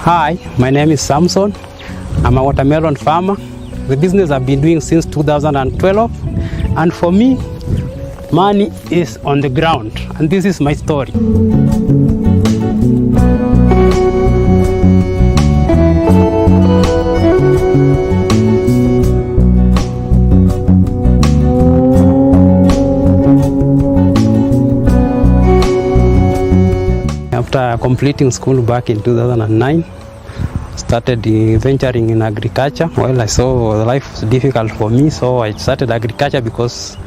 Hi, my name is Samson. I'm a watermelon farmer. The business I've been doing since 2012, and for me, money is on the ground, and this is my story. After completing school back in 2009, started venturing in agriculture. Well, I saw life was difficult for me, so I started agriculture because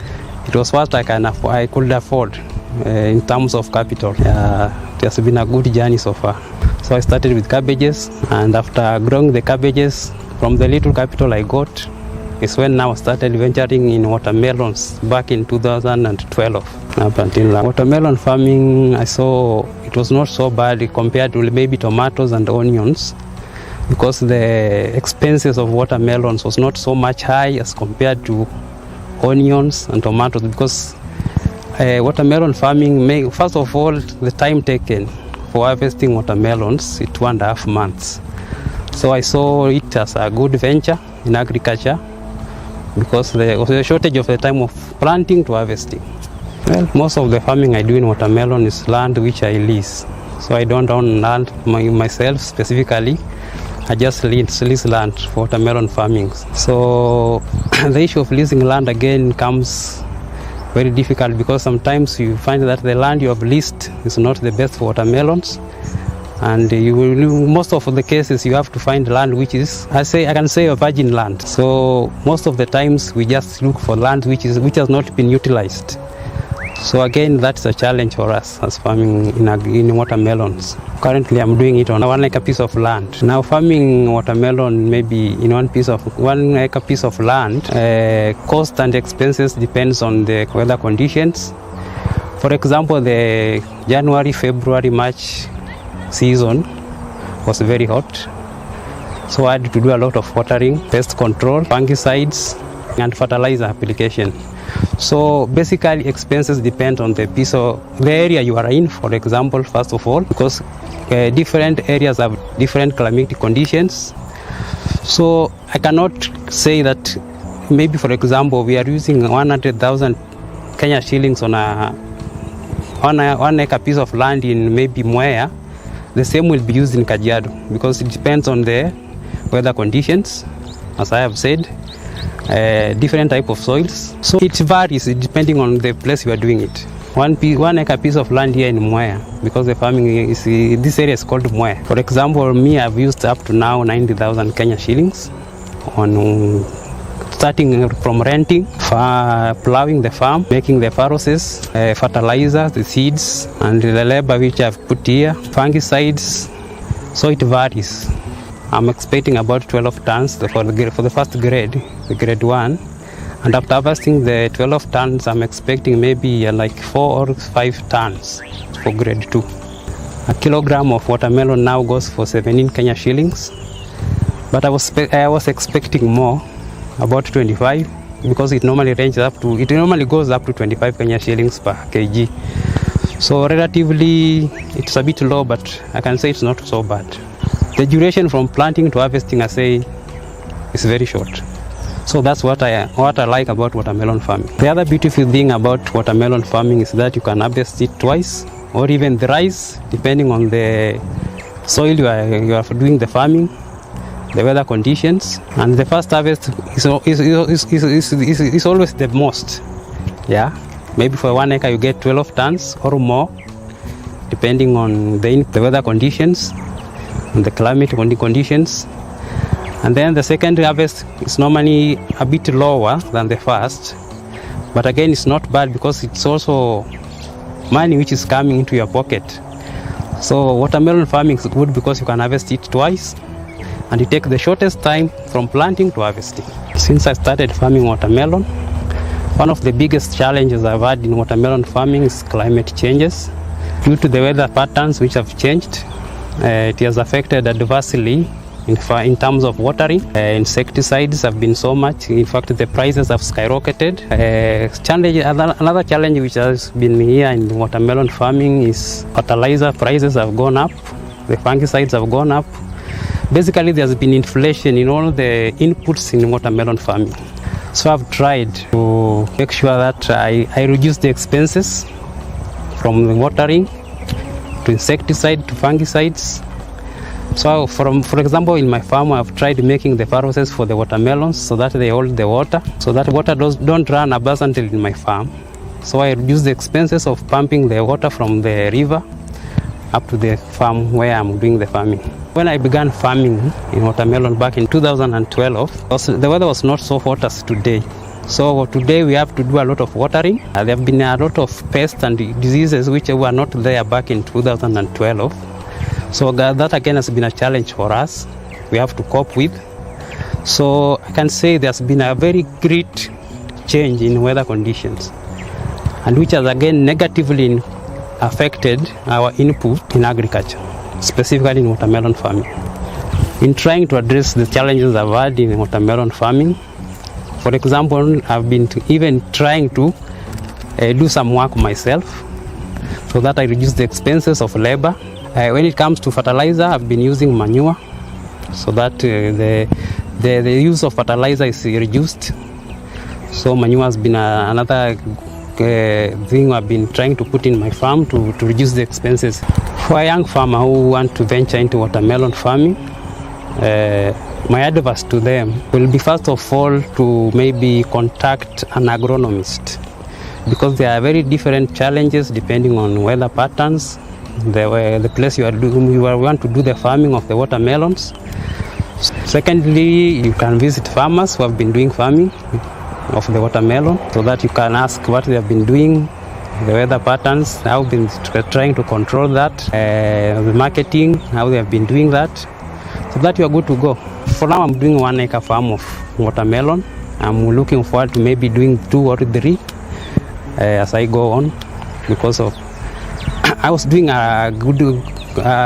it was what I could afford in terms of capital. It has been a good journey so far. So I started with cabbages, and after growing the cabbages, from the little capital I got, is when now I started venturing in watermelons back in 2012. Up until now. Watermelon farming, I saw it was not so bad compared to maybe tomatoes and onions, because the expenses of watermelons was not so much high as compared to onions and tomatoes, because watermelon farming, first of all, the time taken for harvesting watermelons is 2.5 months. So I saw it as a good venture in agriculture, because there was a shortage of the time of planting to harvesting. Well, most of the farming I do in watermelon is land which I lease. So I don't own land myself specifically. I just lease land for watermelon farming. So the issue of leasing land again comes very difficult, because sometimes you find that the land you have leased is not the best for watermelons, and most of the cases you have to find land which is, I can say a virgin land. So most of the times we just look for land which has not been utilized. So again, that's a challenge for us as farming in watermelons. Currently, I'm doing it on 1 acre piece of land. Now, farming watermelon maybe in 1 acre piece of land, cost and expenses depends on the weather conditions. For example, the January, February, March season was very hot. So I had to do a lot of watering, pest control, fungicides, and fertilizer application. So basically expenses depend on the area you are in, for example, first of all, because different areas have different climatic conditions. So I cannot say that maybe, for example, we are using 100,000 Kenya shillings on a 1 acre piece of land in maybe Mwea. The same will be used in Kajiado, because it depends on the weather conditions, as I have said. Different type of soils, so it varies depending on the place you are doing it. 1 acre piece of land here in Mwea, because the farming is, this area is called Mwea. For example, me, I've used up to now 90,000 Kenya shillings on starting from renting, plowing the farm, making the furrows, fertilizers, the seeds, and the labor which I've put here, fungicides. So it varies. I'm expecting about 12 tons for the first grade, the grade 1. And after harvesting the 12 tons, I'm expecting maybe like 4 or 5 tons for grade 2. A kilogram of watermelon now goes for 17 Kenya shillings. But I was expecting more, about 25, because it normally goes up to 25 Kenya shillings per kg. So relatively, it's a bit low, but I can say it's not so bad. The duration from planting to harvesting, I say, is very short. So that's what I like about watermelon farming. The other beautiful thing about watermelon farming is that you can harvest it twice, or even thrice, depending on the soil you are doing the farming, the weather conditions. And the first harvest is always the most. Yeah, maybe for 1 acre you get 12 tons or more, depending on the weather conditions and the climate conditions. And then the second harvest is normally a bit lower than the first, but again it's not bad, because it's also money which is coming into your pocket. So watermelon farming is good because you can harvest it twice, and it takes the shortest time from planting to harvesting. Since I started farming watermelon, one of the biggest challenges I've had in watermelon farming is climate changes. Due to the weather patterns which have changed, it has affected adversely in terms of watering. Insecticides have been so much. In fact, the prices have skyrocketed. Another challenge which has been here in watermelon farming is fertilizer prices have gone up. The fungicides have gone up. Basically, there's been inflation in all the inputs in watermelon farming. So I've tried to make sure that I reduce the expenses from the watering to insecticide to fungicides. So for example, in my farm, I've tried making the furrows for the watermelons so that they hold the water, so that water don't run abundantly in my farm. So I reduce the expenses of pumping the water from the river up to the farm where I'm doing the farming. When I began farming in watermelon back in 2012, the weather was not so hot as today. So today we have to do a lot of watering. There have been a lot of pests and diseases which were not there back in 2012. So that again has been a challenge for us. We have to cope with. So I can say there's been a very great change in weather conditions, and which has again negatively affected our input in agriculture, specifically in watermelon farming. In trying to address the challenges I've had in watermelon farming, for example, I've been even trying to do some work myself so that I reduce the expenses of labor. When it comes to fertilizer, I've been using manure so that the use of fertilizer is reduced. So manure has been another thing I've been trying to put in my farm to reduce the expenses. For a young farmer who want to venture into watermelon farming, my advice to them will be first of all to maybe contact an agronomist, because there are very different challenges depending on weather patterns, the place you want to do the farming of the watermelons. Secondly, you can visit farmers who have been doing farming of the watermelon, so that you can ask what they have been doing, the weather patterns, how they've been trying to control that, the marketing, how they have been doing that, so that you are good to go. For now, I'm doing 1 acre farm of watermelon. I'm looking forward to maybe doing 2 or 3 as I go on, because of I was doing a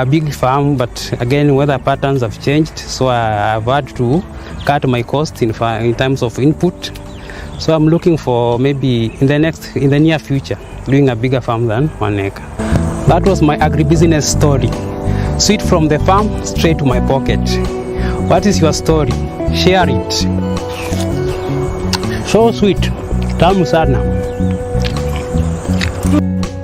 big farm, but again weather patterns have changed, so I've had to cut my costs in terms of input. So I'm looking for maybe in the near future doing a bigger farm than 1 acre. That was my agribusiness story. Sweet from the farm straight to my pocket. What is your story? Share it. So sweet. Tamu sana.